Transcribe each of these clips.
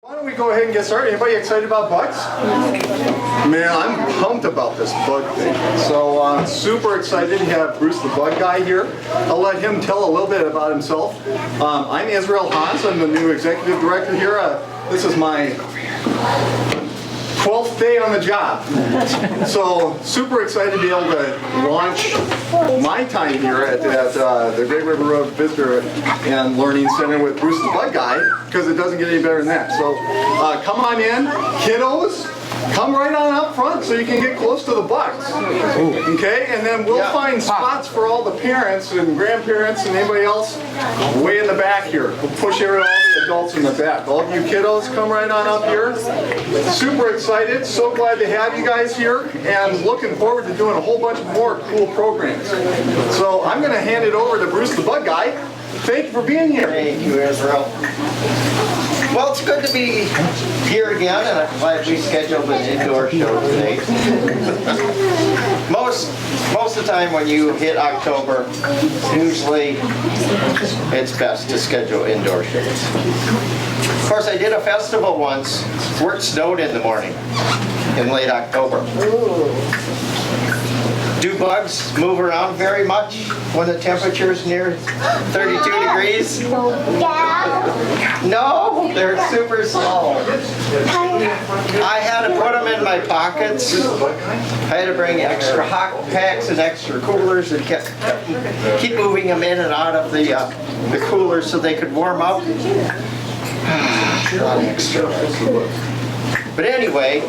Why don't we go ahead and get started? Anybody excited about bugs? Man, I'm pumped about this bug thing. So I'm super excited to have Bruce the Bug Guy here. I'll let him tell a little bit about himself. I'm Israel Hans. I'm the new executive director here. This is my 12th day on the job. So super excited to be able to launch my time here at the Great River Road Visitor and Learning Center with Bruce the Bug Guy, because it doesn't get any better than that. So come on in, kiddos. Come right on up front so you can get close to the bugs. Okay, and then we'll find spots for all the parents and grandparents and anybody else way in the back here. We'll push all the adults in the back. All of you kiddos, come right on up here. Super excited, so glad to have you guys here, and looking forward to doing a whole bunch more cool programs. So I'm going to hand it over to Bruce the Bug Guy. Thank you for being here. Thank you, Israel. Well, it's good to be here again, and I'm glad we scheduled an indoor show today. Most of the time when you hit October, usually it's best to schedule indoor shows. Of course, I did a festival once where it snowed in the morning in late October. Do bugs move around very much when the temperature is near 32 degrees? No, they're super slow. I had to put them in my pockets. I had to bring extra hot packs and extra coolers and keep moving them in and out of the coolers so they could warm up. A lot of extra. But anyway,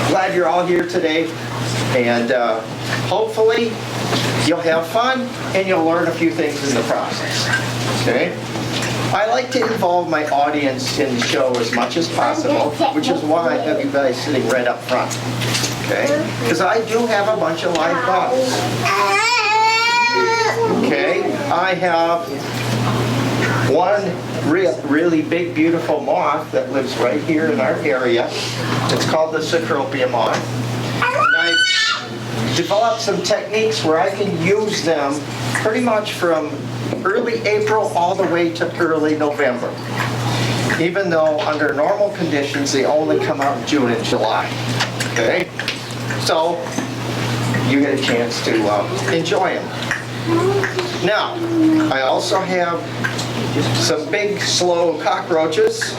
glad you're all here today. And hopefully you'll have fun and you'll learn a few things in the process. Okay? I like to involve my audience in the show as much as possible, which is why I have you guys sitting right up front. Okay? Because I do have a bunch of live bugs. Okay? I have one really big, beautiful moth that lives right here in our area. It's called the Cicropia moth. And I've developed some techniques where I can use them pretty much from early April all the way to early November. Even though under normal conditions they only come out in June and July. Okay? So you get a chance to enjoy them. Now, I also have some big, slow cockroaches.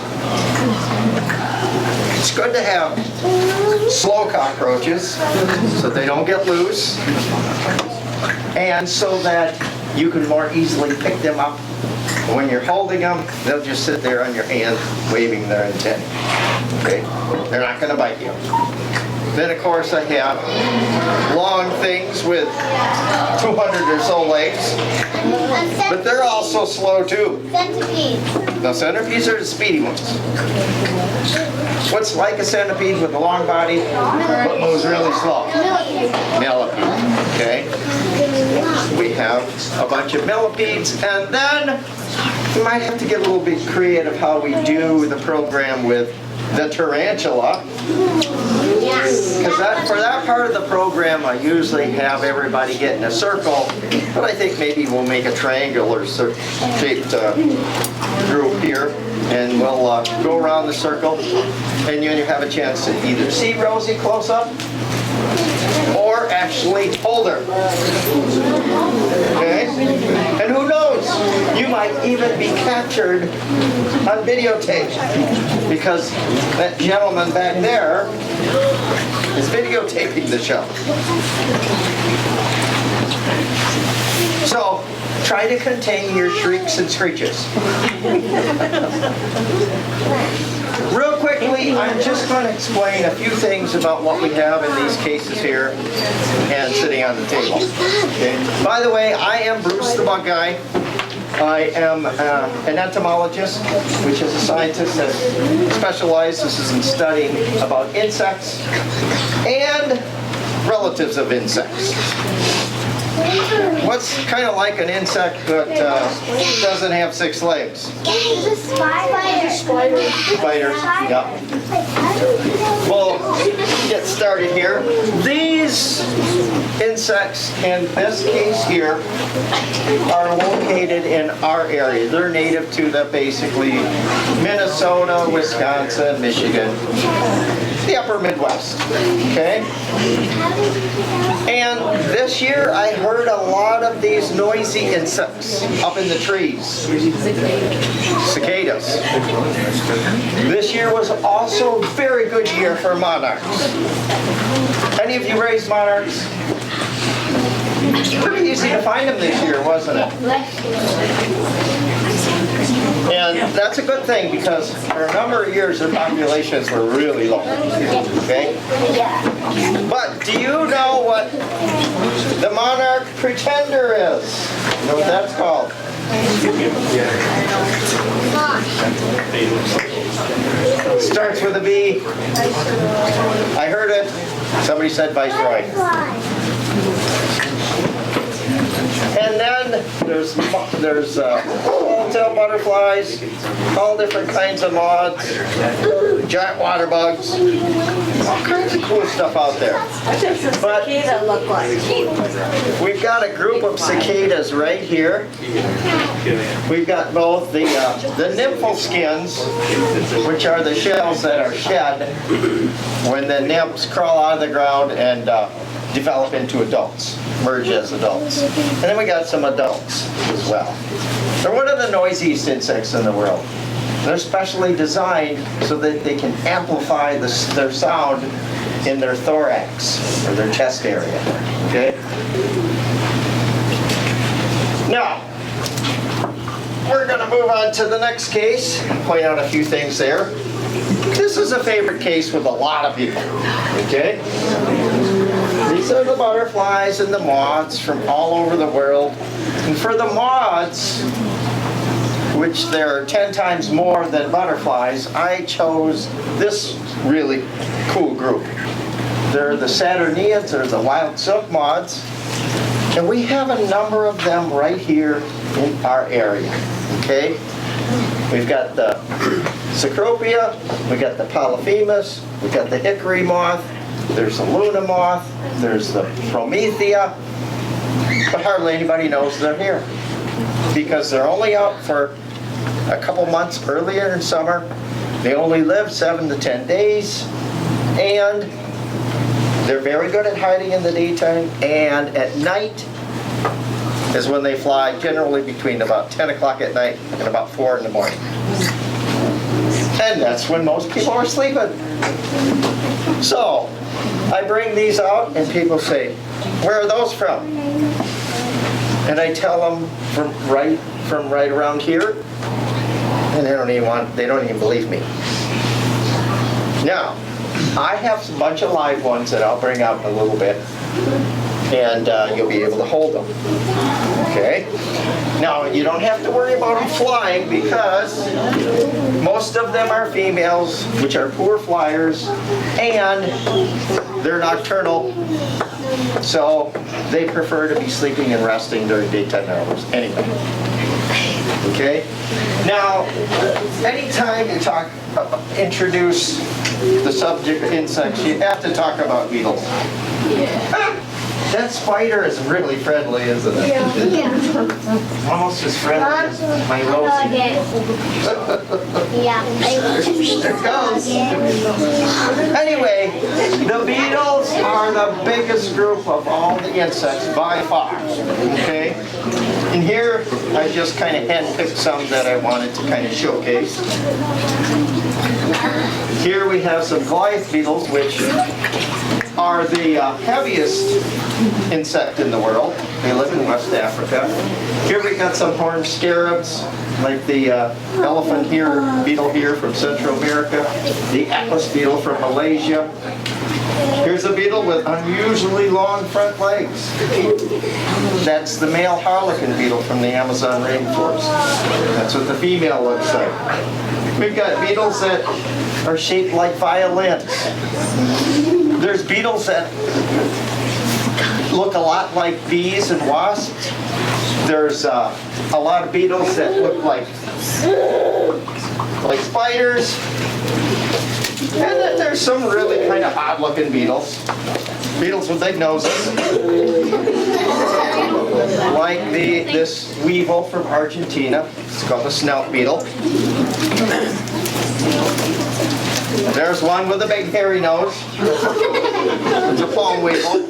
It's good to have slow cockroaches so they don't get loose, and so that you can more easily pick them up. When you're holding them, they'll just sit there on your hand waving their antennae. Okay? They're not going to bite you. Then, of course, I have long things with 200 or so legs, but they're also slow too. Centipedes. Now, centipedes are the speedy ones. What's like a centipede with a long body, but moves really slow? Millipede. Okay? We have a bunch of millipedes, and then we might have to get a little bit creative how we do the program with the tarantula. Because for that part of the program, I usually have everybody get in a circle, but I think maybe we'll make a triangular shaped group here, and we'll go around the circle, and you have a chance to either see Rosie close up, or actually hold her. Okay? And who knows, you might even be captured on videotape, because that gentleman back there is videotaping the show. So, try to contain your shrieks and screeches. Real quickly, I'm just going to explain a few things about what we have in these cases here and sitting on the table. Okay. By the way, I am Bruce the Bug Guy. I am an entomologist, which is a scientist that specializes in studying about insects and relatives of insects. What's kind of like an insect that doesn't have 6 legs? Spiders. Spiders, yeah. We'll get started here. These insects in this case here are located in our area. They're native to the basically Minnesota, Wisconsin, Michigan, the upper Midwest, okay? And this year I heard a lot of these noisy insects up in the trees. Cicadas. This year was also a very good year for monarchs. Any of you raised monarchs? Pretty easy to find them this year, wasn't it? And that's a good thing because for a number of years their populations were really low. Okay? But do you know what the monarch pretender is? You know what that's called? Starts with a B. I heard it. Somebody said viceroy. And then there's tail butterflies, all different kinds of moths, giant water bugs, all kinds of cool stuff out there. But look like? we've got a group of cicadas right here. We've got both the nymphal skins, which are the shells that are shed when the nymphs crawl out of the ground and develop into adults, merge as adults. And then we got some adults as well. They're one of the noisiest insects in the world. They're specially designed so that they can amplify their sound in their thorax, or their chest area, okay? Now, we're gonna move on to the next case, point out a few things there. This is a favorite case with a lot of people, okay? These are the butterflies and the moths from all over the world. And for the moths, which there are 10 times more than butterflies, I chose this really cool group. They're the Saturniids, or the wild silk moths. And we have a number of them right here in our area, okay? We've got the Cecropia, we got the Polyphemus, we got the hickory moth, there's the Luna moth, there's the Promethea, but hardly anybody knows they're here because they're only out for a couple months earlier in summer. They only live 7 to 10 days, and they're very good at hiding in the daytime, and at night is when they fly, generally between about 10 o'clock at night and about 4 in the morning. And that's when most people are sleeping. So, I bring these out and people say, where are those from? And I tell them from right around here, and they don't even believe me. Now, I have a bunch of live ones that I'll bring out in a little bit, and you'll be able to hold them. Okay? Now, you don't have to worry about them flying because most of them are females, which are poor flyers, and they're nocturnal, so they prefer to be sleeping and resting during daytime hours anyway. Okay? Now, anytime you introduce the subject of insects, you have to talk about beetles. That spider is really friendly, isn't it? Yeah. Almost as friendly as my Rosie. There it goes. Anyway, the beetles are the biggest group of all the insects by far. Okay? And here, I just kind of handpicked some that I wanted to kind of showcase. Here we have some Goliath beetles, which are the heaviest insect in the world. They live in West Africa. Here we got some horned scarabs, like the elephant beetle here from Central America, the Atlas beetle from Malaysia. Here's a beetle with unusually long front legs. That's the male harlequin beetle from the Amazon rainforest. That's what the female looks like. We've got beetles that are shaped like violins. There's beetles that look a lot like bees and wasps. There's a lot of beetles that look like spiders. And then there's some really kind kind of odd-looking beetles. Beetles with big noses. Like this weevil from Argentina. It's called a snout beetle. There's one with a big hairy nose. It's a palm weevil.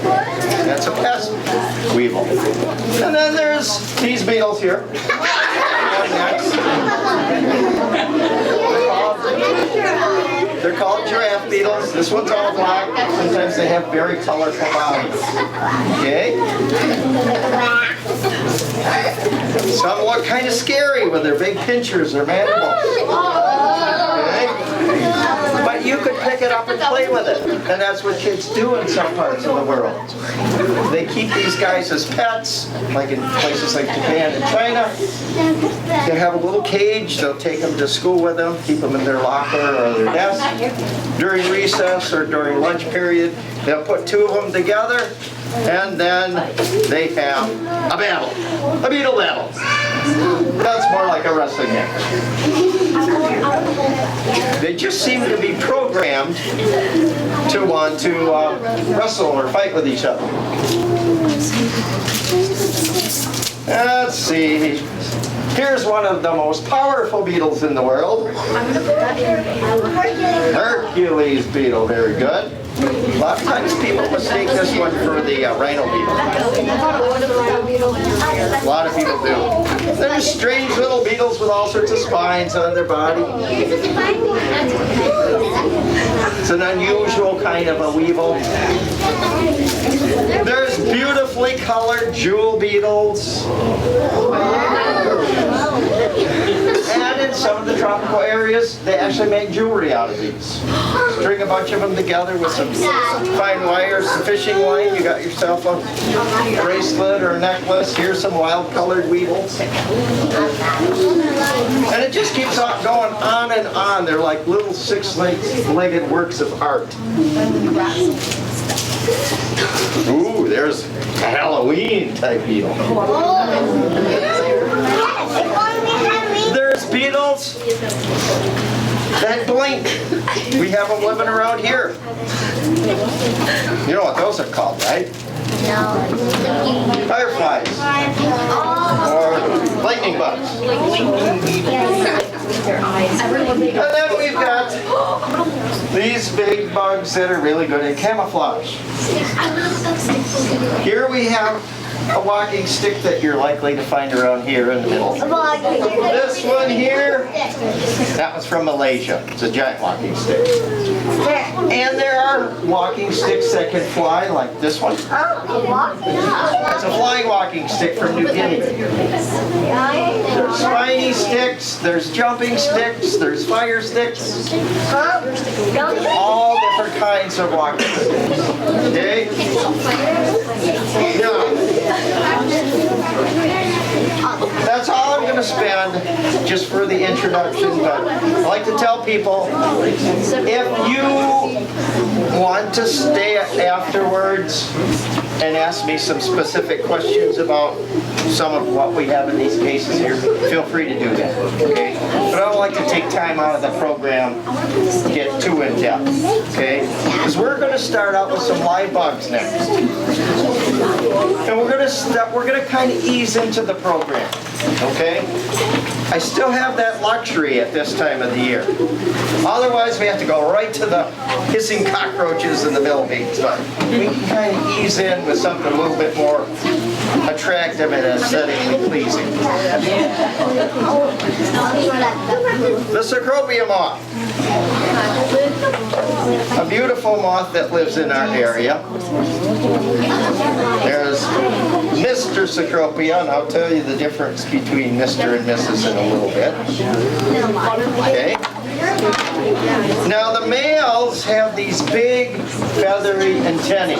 That's a pest weevil. And then there's these beetles here. They're called giraffe beetles. This one's all black. Sometimes they have very colorful bodies. Okay? Some look kind of scary with their big pinchers or mandibles. Okay? But you could pick it up and play with it. And that's what kids do in some parts of the world. They keep these guys as pets, like in places like Japan and China. They have a little cage. They'll take them to school with them, keep them in their locker or their desk. During recess or during lunch period, they'll put two of them together, and then they have a battle, a beetle battle. That's more like a wrestling match. They just seem to be programmed to want to wrestle or fight with each other. Let's see. Here's one of the most powerful beetles in the world. Hercules Beetle, very good. A lot of times people mistake this one for the rhino beetle. A lot of people do. They're just strange little beetles with all sorts of spines on their body. It's an unusual kind of a weevil. There's beautifully colored jewel beetles. And in some of the tropical areas, they actually make jewelry out of these. String a bunch of them together with some fine wires, some fishing line. You got yourself a bracelet or a necklace. Here's some wild colored weevils. And it just keeps on going on and on. They're like little six-legged works of art. Ooh, there's a Halloween type beetle. There's beetles that blink. We have them living around here. You know what those are called, right? Fireflies. Or lightning bugs. And then we've got these big bugs that are really good at camouflage. Here we have a walking stick that you're likely to find around here in the middle. This one here, that was from Malaysia. It's a giant walking stick. And there are walking sticks that can fly, like this one. It's a flying walking stick from New Guinea. There's spiny sticks, there's jumping sticks, there's fire sticks. All different kinds of walking sticks. Okay? Now, that's all I'm going to spend just for the introduction, but I like to tell people, if you want to stay afterwards and ask me some specific questions about some of what we have in these cases here, feel free to do that, okay? But I don't like to take time out of the program to get too in-depth, okay? Because we're going to start out with some live bugs next. And we're going to kind of ease into the program, okay? I still have that luxury at this time of the year. Otherwise, we have to go right to the hissing cockroaches and the millipedes. But we can kind of ease in with something a little bit more attractive and aesthetically pleasing. The Cecropia moth. A beautiful moth that lives in our area. There's Mr. Cecropia, and I'll tell you the difference between Mr. and Mrs. in a little bit. Okay. Now the males have these big feathery antennae.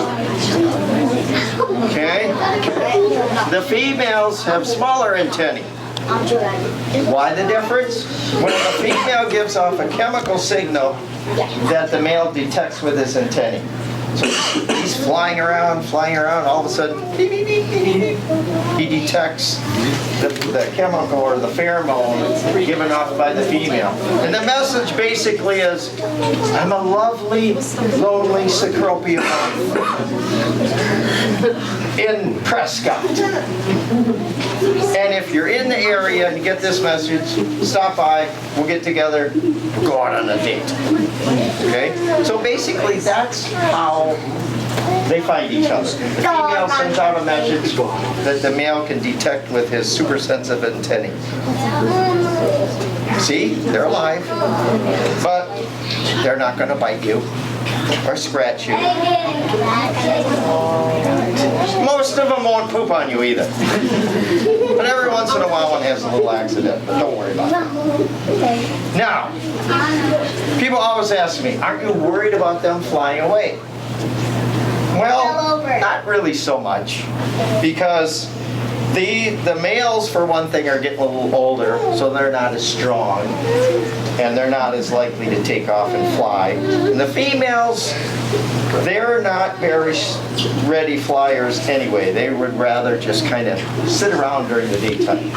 Okay. The females have smaller antennae. Why the difference? When the female gives off a chemical signal that the male detects with his antennae. So he's flying around, all of a sudden, beep, beep, beep, beep, beep. He detects the chemical or the pheromone given off by the female. And the message basically is, I'm a lovely, lonely cecropia in Prescott. And if you're in the area and you get this message, stop by, we'll get together, we'll go out on a date. Okay? So basically that's how they find each other. The female sends out a message that the male can detect with his super sensitive antennae. See? They're alive. But they're not going to bite you or scratch you. Most of them won't poop on you either. But every once in a while one has a little accident, but don't worry about it. Now, people always ask me, aren't you worried about them flying away? Well, not really so much, because the males, for one thing, are getting a little older, so they're not as strong, and they're not as likely to take off and fly. And the females, they're not very ready flyers anyway. They would rather just kind of sit around during the daytime.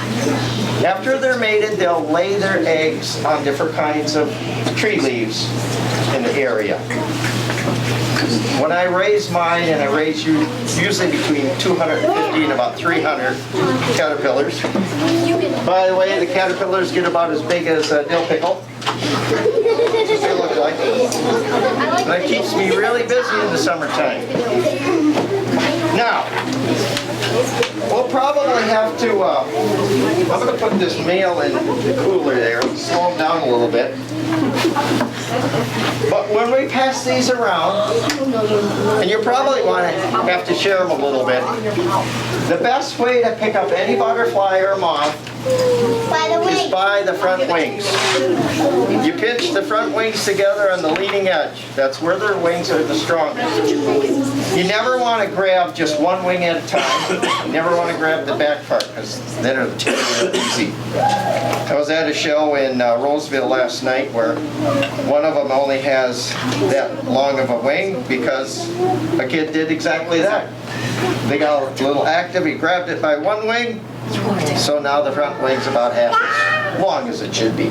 After they're mated, they'll lay their eggs on different kinds of tree leaves in the area. When I raise mine, and I raise usually between 250 and about 300 caterpillars. By the way, the caterpillars get about as big as a dill pickle. That's what they look like. And that keeps me really busy in the summertime. Now, we'll probably have to, I'm going to put this male in the cooler there, slow him down a little bit. But when we pass these around, and you probably want to have to share them a little bit, the best way to pick up any butterfly or moth is by the front wings. You pinch the front wings together on the leading edge. That's where their wings are the strongest. You never want to grab just one wing at a time. You never want to grab the back part, because then it'll tear you easy. I was at a show in Roseville last night where one of them only has that long of a wing because a kid did exactly that. They got a little active, he grabbed it by one wing, so now the front wing's about half as long as it should be.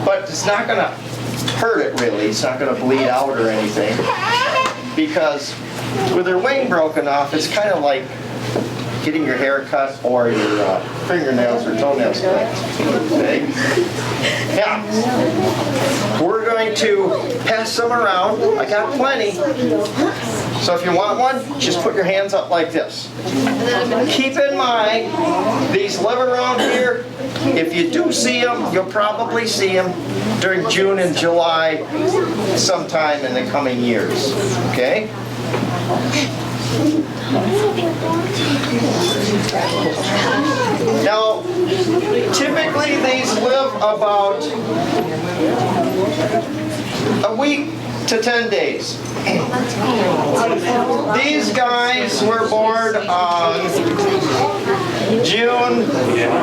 But it's not going to hurt it really, it's not going to bleed out or anything, because with their wing broken off, it's kind of like getting your hair cut or your fingernails or toenails clipped. Okay? Now, we're going to pass some around. I got plenty. So if you want one, just put your hands up like this. Keep in mind, these live around here. If you do see them, you'll probably see them during June and July sometime in the coming years. Okay? Now, typically these live about a week to 10 days. These guys were born on June,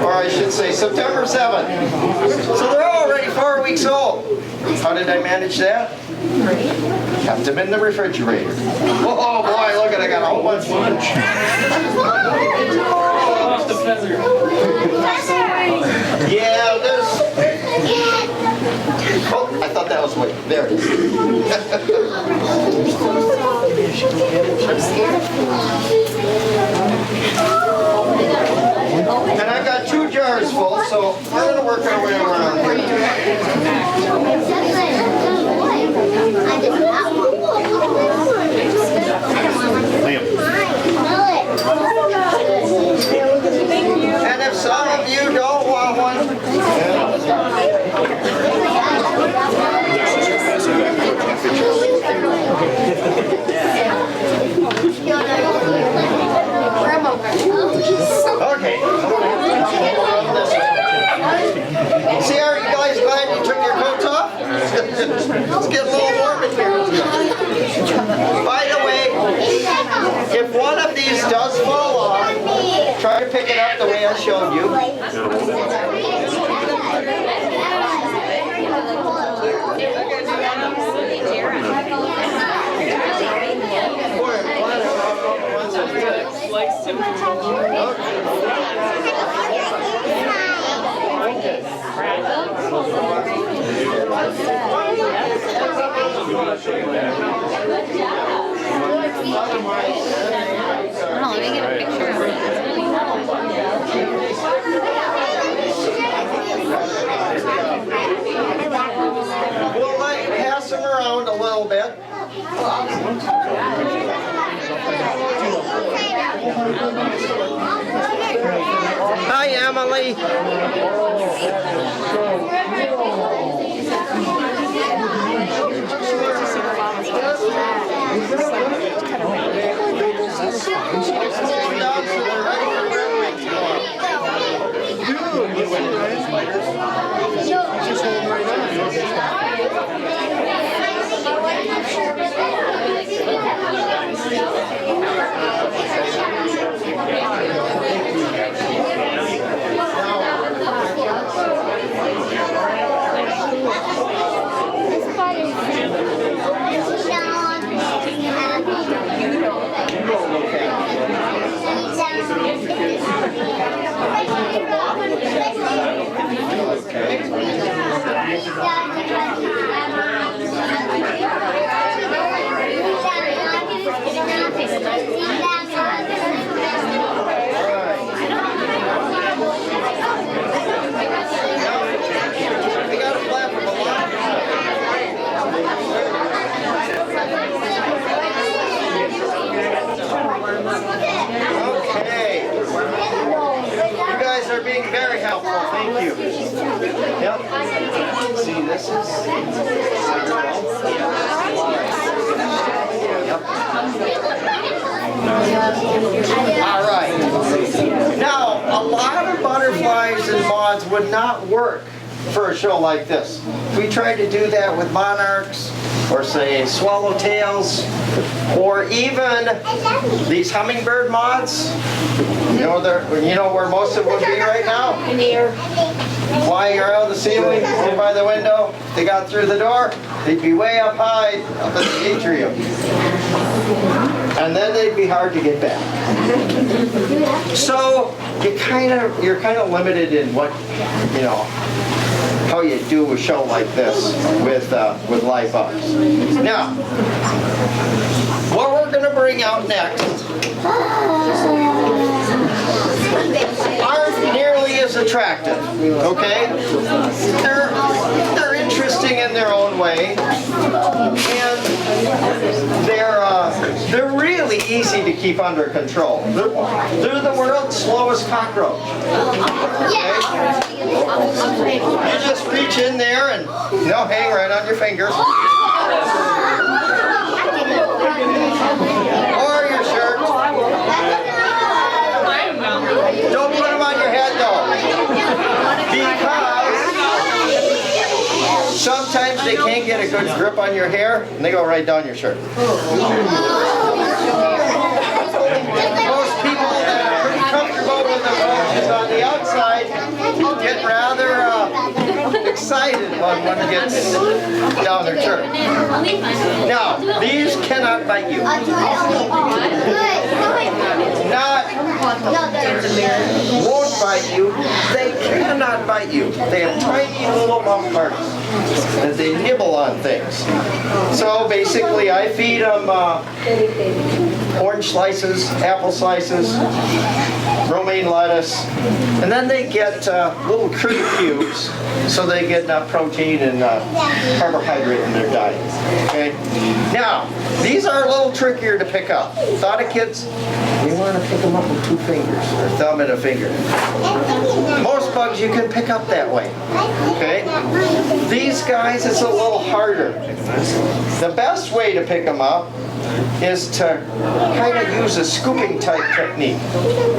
or I should say September 7th. So they're already 4 weeks old. How did I manage that? Kept them in the refrigerator. Oh boy, look at it, I got a whole bunch of lunch. Yeah, there's... Oh, I thought that was way. There it is. And I've got 2 jars full, so we're going to work our way around here. And if some of you don't want one, okay. See, our Oh, let me get a picture of it. We'll let you pass them around a little bit. Hi, Emily. Okay. You guys are being very helpful. Thank you. Yep. See, this is. Yep. All right. Now, a lot of butterflies and moths would not work for a show like this. If we tried to do that with monarchs, or say swallowtails, or even these hummingbird moths, you know where most of them would be right now? In here. Flying around the ceiling, over by the window. They got through the door, they'd be way up high, up in the atrium. And then they'd be hard to get back. So you're kind of limited in what, how you do a show like this with live bugs. Now, what we're going to bring out next aren't nearly as attractive, okay? They're interesting in their own way, and they're really easy to keep under control. They're the world's slowest cockroach. Okay? You just reach in there and hang right on your fingers. Or your shirt. Don't put them on your head though. Because sometimes they can't get a good grip on your hair and they go right down your shirt. Most people that are pretty comfortable with the roaches on the outside get rather excited when one gets down their shirt. Now, these cannot bite you. Won't bite you. They cannot bite you. They have tiny little mouth parts that they nibble on things. So basically, I feed them orange slices, apple slices, romaine lettuce, and then they get little tree cubes, so they get protein and carbohydrate in their diet. Okay. Now, these are a little trickier to pick up. A lot of kids, you want to pick them up with 2 fingers, or thumb and a finger. Most bugs you can pick up that way. Okay. These guys, it's a little harder. The best way to pick them up is to kind of use a scooping type technique.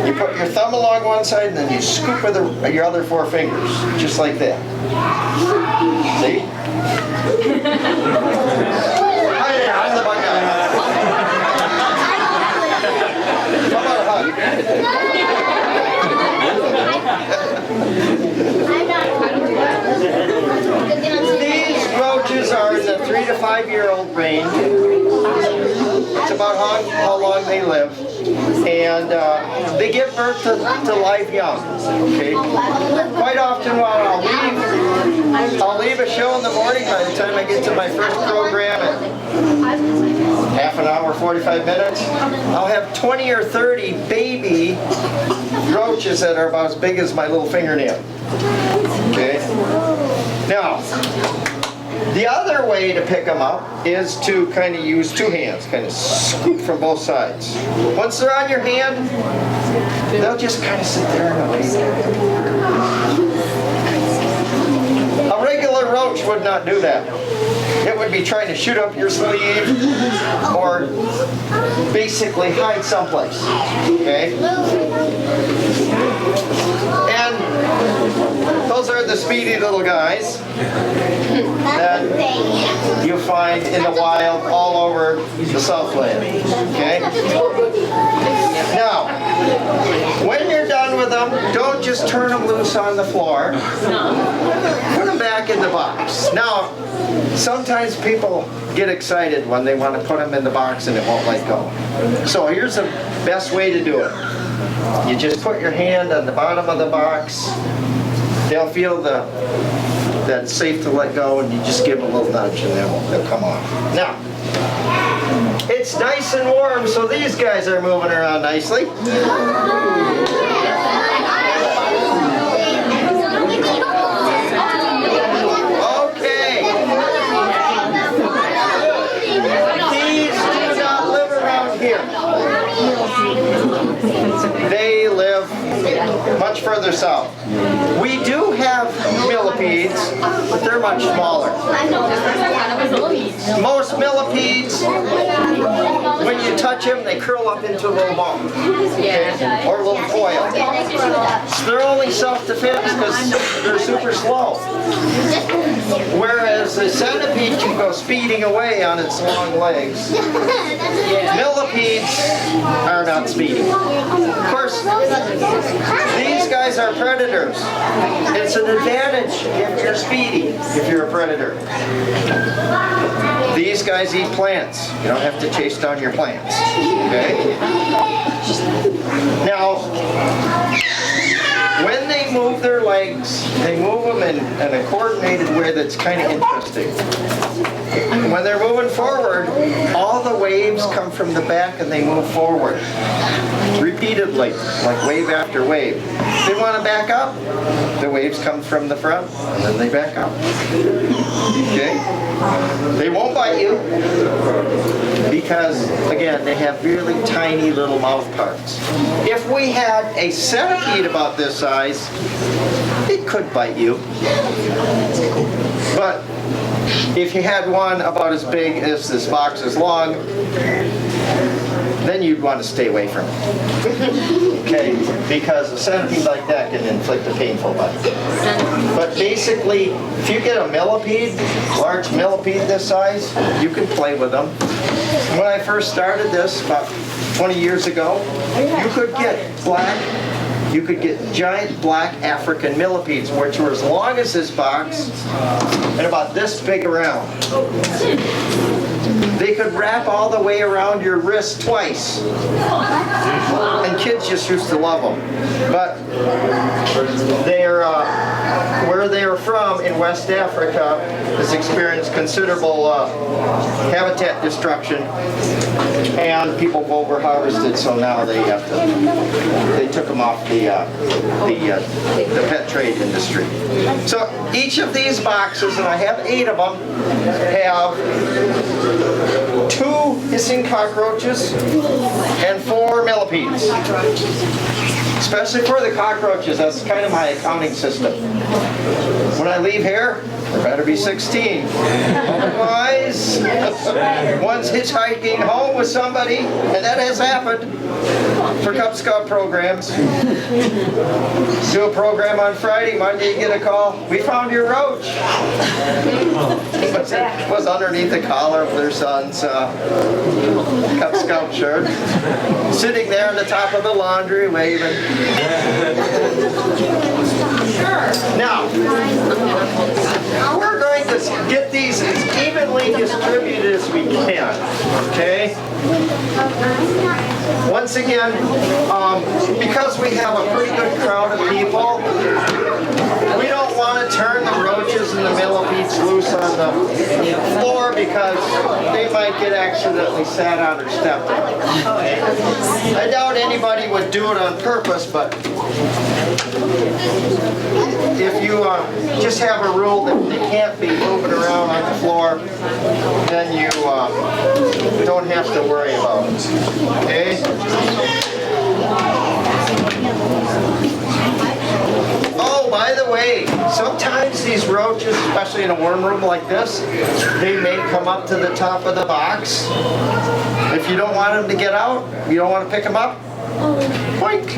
You put your thumb along one side and then you scoop with your other 4 fingers, just like that. See? Hi, I'm the bug guy. How about a hug? These roaches are in the 3 to 5 year old range. It's about how long they live. And they give birth to live young. Okay. Quite often while I'll leave a show in the morning, by the time I get to my first program at half an hour, 45 minutes, I'll have 20 or 30 baby roaches that are about as big as my little fingernail. Okay. Now, the other way to pick them up is to kind of use two hands, kind of scoop from both sides. Once they're on your hand, they'll just kind of sit there and wait. A regular roach would not do that. It would be trying to shoot up your sleeve or basically hide someplace. Okay? And those are the speedy little guys that you find in the wild all over the Southland. Okay? Now, when you're done with them, don't just turn them loose on the floor. Put them back in the box. Now, sometimes people get excited when they want to put them in the box and it won't let go. So here's the best way to do it. You just put your hand on the bottom of the box. They'll feel that it's safe to let go, and you just give them a little nudge and they'll come off. Now, it's nice and warm, so these guys are moving around nicely. They live much further south. We do have millipedes, but they're much smaller. Most millipedes, when you touch them, they curl up into a little ball, okay? Or a little coil. So they're only self-defense because they're super slow. Whereas the centipede can go speeding away on its long legs. Millipedes are not speedy. Of course, these guys are predators. It's an advantage if you're speedy, if you're a predator. These guys eat plants. You don't have to chase down your plants. Okay? Now, when they move their legs, they move them in a coordinated way that's kind of interesting. When they're moving forward, all the waves come from the back and they move forward repeatedly, like wave after wave. If they want to back up, the waves come from the front and then they back up. Okay? They won't bite you because, again, they have really tiny little mouth parts. If we had a centipede about this size, it could bite you. But if you had one about as big as this box is long, then you'd want to stay away from it. Okay? Because a centipede like that can inflict a painful bite. But basically, if you get a millipede, large millipede this size, you can play with them. When I first started this about 20 years ago, you could get giant black African millipedes, which were as long as this box and about this big around. They could wrap all the way around your wrist twice. And kids just used to love them. But they're, where they're from in West Africa has experienced considerable habitat destruction. And people have over-harvested, so now they took them off the pet trade industry. So each of these boxes, and I have 8 of them, have 2 hissing cockroaches and 4 millipedes. Especially for the cockroaches, that's kind of my accounting system. When I leave here, there better be 16. Otherwise, one's hitchhiking home with somebody, and that has happened for Cub Scout programs. Do a program on Friday, Monday you get a call, we found your roach. It was underneath the collar of their son's Cub Scout shirt. Sitting there on the top of the laundry waving. Now, we're going trying to get these as evenly distributed as we can, okay? Once again, because we have a pretty good crowd of people, we don't want to turn the roaches and the millipedes loose on the floor because they might get accidentally sat on or stepped on. I doubt anybody would do it on purpose, but if you just have a rule that they can't be moving around on the floor, then you don't have to worry about it. Okay? Oh, by the way, sometimes these roaches, especially in a worm room like this, they may come up to the top of the box. If you don't want them to get out, you don't want to pick them up, point.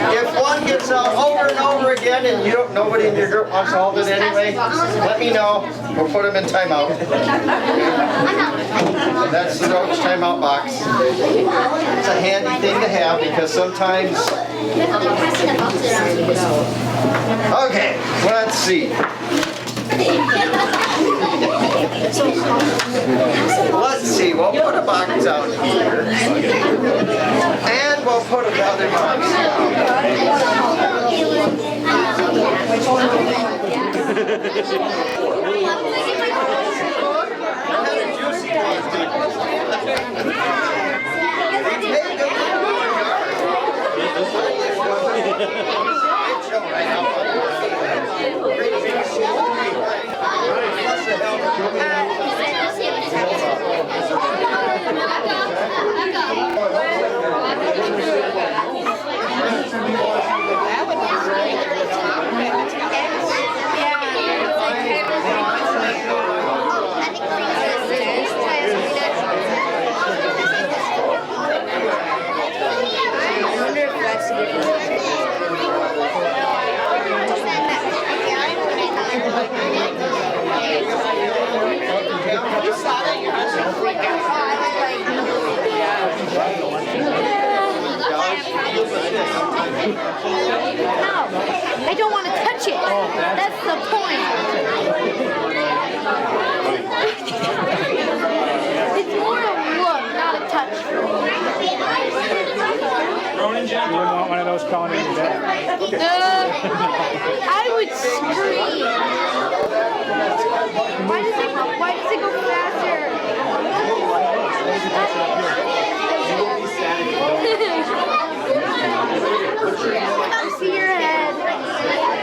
If one gets out over and over again and nobody in your group wants to hold it anyway, let me know. We'll put them in timeout. That's the roach timeout box. It's a handy thing to have because sometimes... Okay, let's see. Let's see, we'll put a box out here. And we'll put another box I don't want to touch it. That's the point. It's more a look, not a touch. You wouldn't want one of those crawling in your bed. I would scream. Why does it go faster? See your head.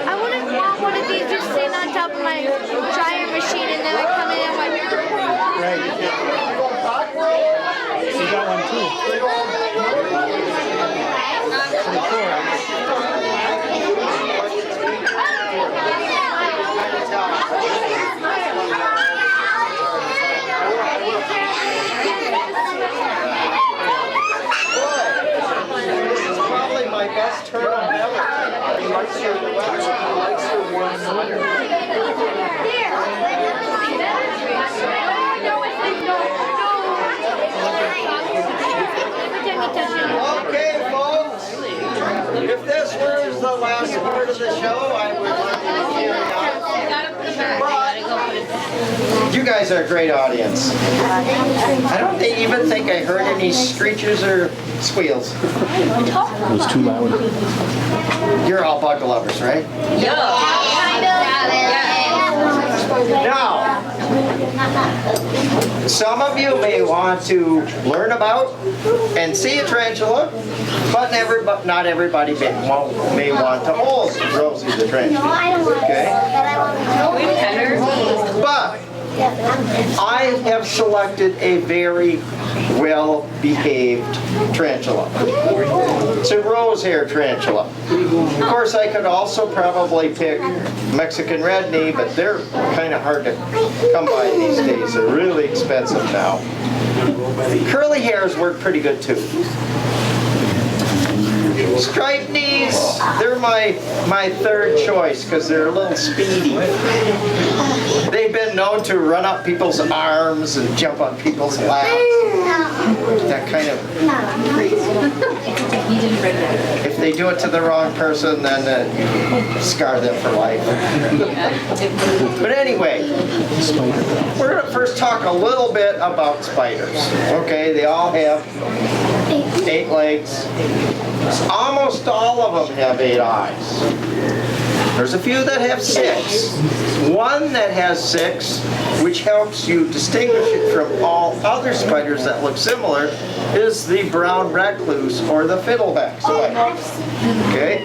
I wouldn't want one of these just sitting on top of my dryer machine and then I come in and I'm like... Right. You got one too. Pretty cool. Probably my best turn on ever. He likes your warm sweater. Okay, folks. If this was the last part of the show, I would love to hear it. You guys are a great audience. I don't even think I heard any screeches or squeals. It was too loud. You're all bug lovers, right? Now, some of you may want to learn about and see a tarantula, but not everybody may want to hold Rosie the tarantula. Okay? But I have selected a very well-behaved tarantula. It's a rose hair tarantula. Of course, I could also probably pick Mexican red knee, but they're kind of hard to come by these days. They're really expensive now. Curly hairs work pretty good too. Striped knees, they're my third choice because they're a little speedy. They've been known known to run up people's arms and jump on people's laps. That kind of if they do it to the wrong person, then you scar them for life. But anyway, we're going to first talk a little bit about spiders. Okay, they all have 8 legs. Almost all of them have 8 eyes. There's a few that have 6. One that has 6, which helps you distinguish it from all other spiders that look similar, is the brown recluse or the fiddleback spider. Okay?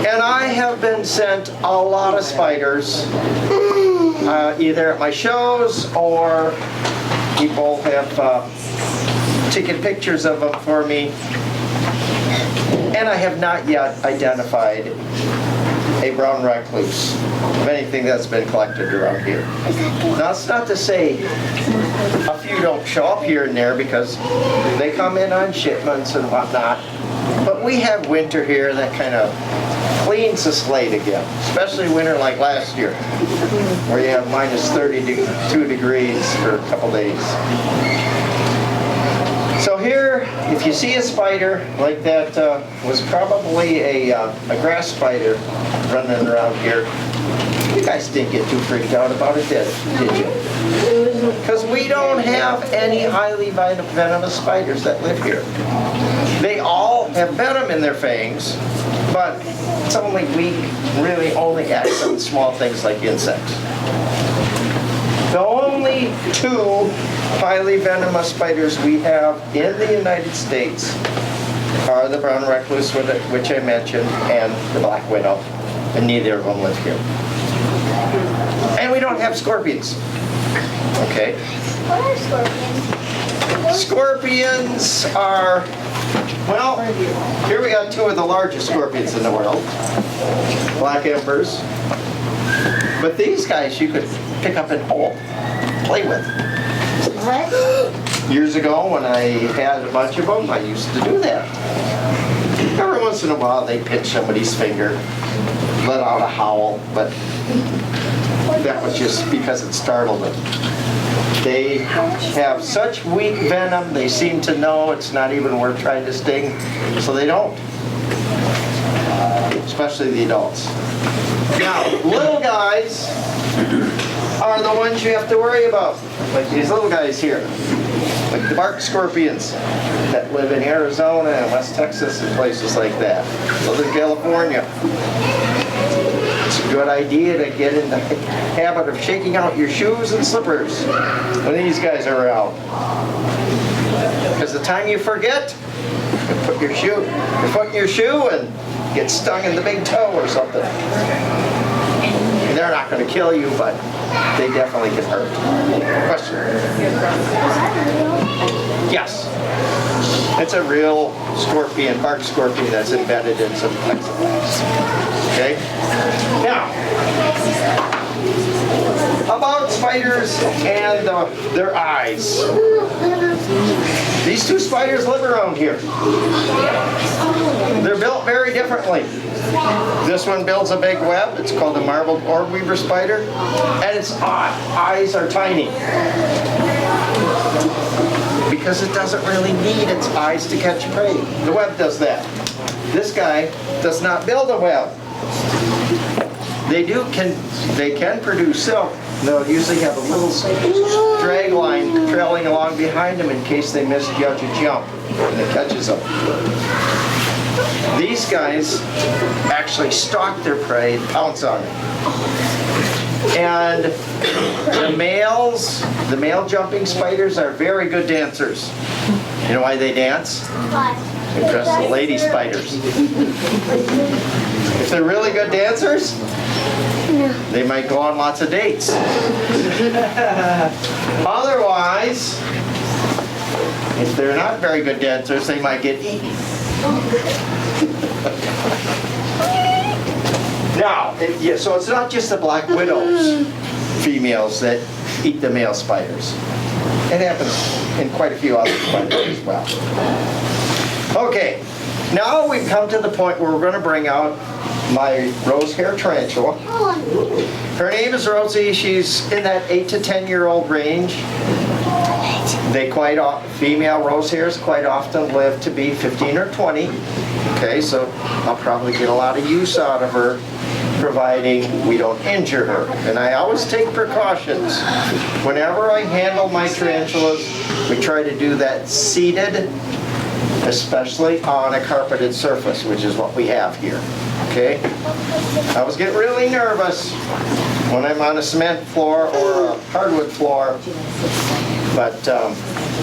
And I have been sent a lot of spiders, either at my shows or people have taken pictures of them for me. And I have not yet identified a brown recluse of anything that's been collected around here. Now, it's not to say a few don't show up here and there because they come in on shipments and whatnot, but we have winter here that kind of cleans the slate again, especially winter like last year, where you have minus 32 degrees for a couple days. So here, if you see a spider like that, was probably a grass spider running around here. You guys didn't get too freaked out about it, did you? Because we don't have any highly venomous spiders that live here. They all have venom in their fangs, but it's only weak, really only acts on small things like insects. The only 2 highly venomous spiders we have in the United States are the brown recluse, which I mentioned, and the black widow, and neither of them live here. And we don't have scorpions. Okay? What are scorpions? Scorpions are, well, here we got 2 of the largest scorpions in the world, black emperors. But these guys you could pick up and hold, play with. What? Years ago when I had a bunch of them, I used to do that. Every once in a while they pinch somebody's finger, let out a howl, but that was just because it startled them. They have such weak venom, they seem to know it's not even worth trying to sting, so they don't. Especially the adults. Now, little guys are the ones you have to worry about, like these little guys here, like the bark scorpions that live in Arizona and West Texas and places like that, Southern California. It's a good idea to get in the habit of shaking out your shoes and slippers when these guys are around. Because the time you forget, you put your foot in your shoe and get stung in the big toe or something. They're not going to kill you, but they definitely can hurt. Question? Yes. It's a real scorpion, bark scorpion that's embedded in some plexiglass. Okay? Now, about spiders and their eyes. These 2 spiders live around here. They're built very differently. This one builds a big web. It's called the marbled orb weaver spider. And its eyes are tiny. Because it doesn't really need its eyes to catch prey. The web does that. This guy does not build a web. They can produce silk. They'll usually have a little drag line trailing along behind them in case they misjudge a jump and it catches them. These guys actually stalk their prey and pounce on it. And the male jumping spiders are very good dancers. You know why they dance? Impress the lady spiders. If they're really good dancers, they might go on lots of dates. Otherwise, if they're not very good dancers, they might get eaten. Now, so it's not just the black widows, females, that eat the male spiders. It happens in quite a few other spiders as well. Okay, now we've come to the point where we're going to bring out my rose hair tarantula. Her name is Rosie. She's in that 8 to 10-year-old range. They female rose hares quite often live to be 15 or 20. Okay, so I'll probably get a lot of use out of her, providing we don't injure her. And I always take precautions. Whenever I handle my tarantulas, we try to do that seated, especially on a carpeted surface, which is what we have here. Okay? I always get really nervous when I'm on a cement floor or a hardwood floor, but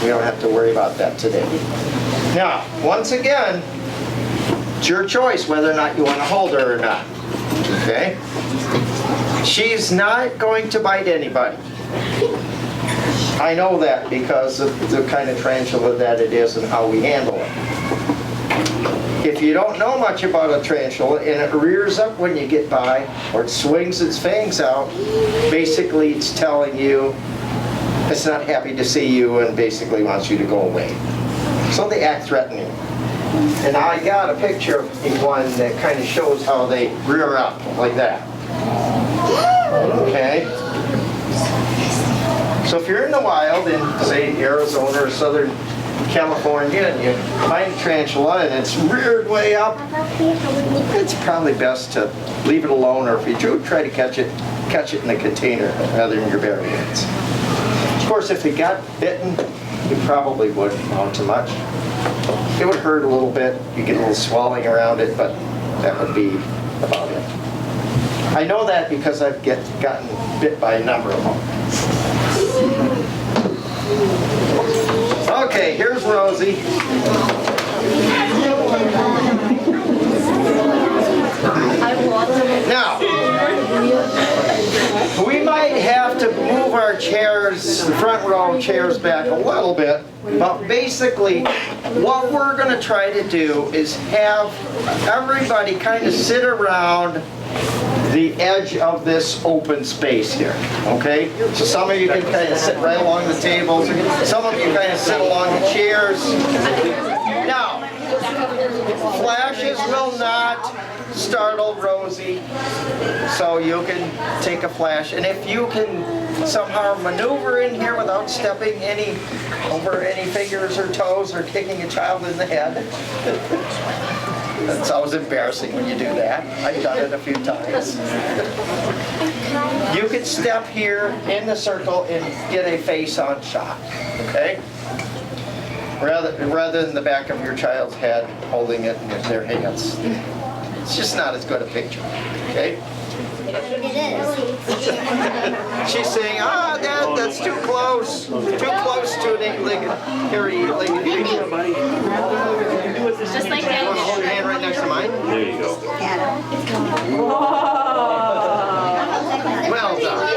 we don't have to worry about that today. Now, once again, it's your choice whether or not you want to hold her or not. Okay? She's not going to bite anybody. I know that because of the kind of tarantula that it is and how we handle it. If you don't know much about a tarantula and it rears up when you get by or it swings its fangs out, basically it's telling you it's not happy to see you and basically wants you to go away. So they act threatening. And I got a picture of one that kind of shows how they rear up like that. Okay? So if you're in the wild in, say, Arizona or Southern California and you find a tarantula and it's reared way up, it's probably best to leave it alone, or if you do, try to catch it in a container rather than your bare hands. Of course, if it got bitten, you probably wouldn't amount to much. It would hurt a little bit. You get a little swelling around it, but that would be about it. I know that because I've gotten bit by a number of them. Okay, here's Rosie. Now, we might have to move our chairs, the front row chairs back a little bit, but basically what we're going to try to do is have everybody kind of sit around the edge of this open space here, okay? So some of you can kind of sit right along the tables, some of you kind of sit along the chairs. Now, flashes will not startle Rosie, so you can take a flash, and if you can somehow maneuver in here without stepping over any fingers or toes or kicking a child in the head. That's always embarrassing when you do that. I've done it a few times. You can step here in the circle and get a face-on shot, okay? Rather than the back of your child's head holding it in their hands. It's just not as good a picture, okay? She's saying, Dad, that's too close. Too close to an eight-legged, hairy-legged creature. Just like that. Hold your hand right next to mine. There you go. Well done.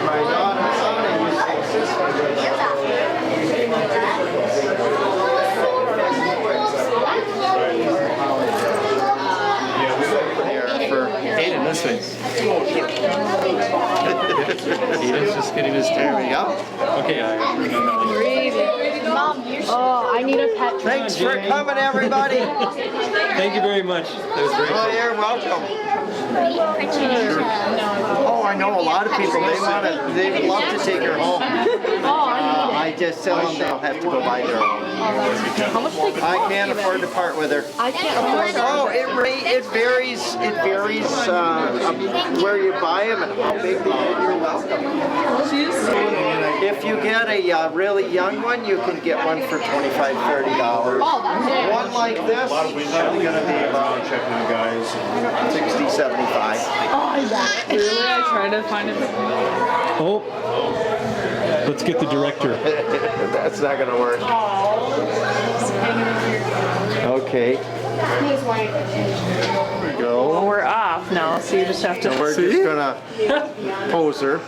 My daughter's son used to assist me with that. Aiden, this way. Aiden's just getting his There we tail. go. Okay, Mom, oh, I need a pet. Thanks for coming, everybody. Thank you very much. That was very Oh, you're welcome. Oh, I know a lot of people. They would love to take her home. I just tell them they'll have to go buy their own. I can't afford to part with her. I can't afford Oh, it varies. It varies where you buy them and how big they are. You're welcome. If you get a really young one, you can get one for $25, $30. One like this is probably going to be about $60, $75. Really? I tried to find it. Oh, let's get the director. That's not going to work. Okay. go. Well, we're off now, so you just have to. We're See? just gonna pose her.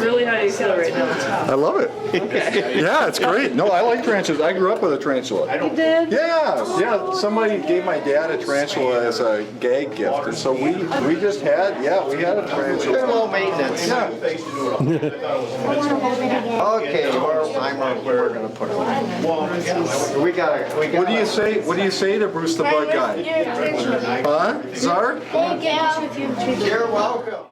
Really, how do you feel right now? I love it. Yeah, it's great. No, I like tarantulas. I grew up with a tarantula. You did? Yeah. Somebody gave my dad a tarantula as a gag gift, and so we just had we had a They're tarantula. low maintenance. Yeah. Okay, we're gonna put her. We gotta. What do you say? What do you say to Bruce the Bug Guy? Huh, Czar? Thank you. You're welcome.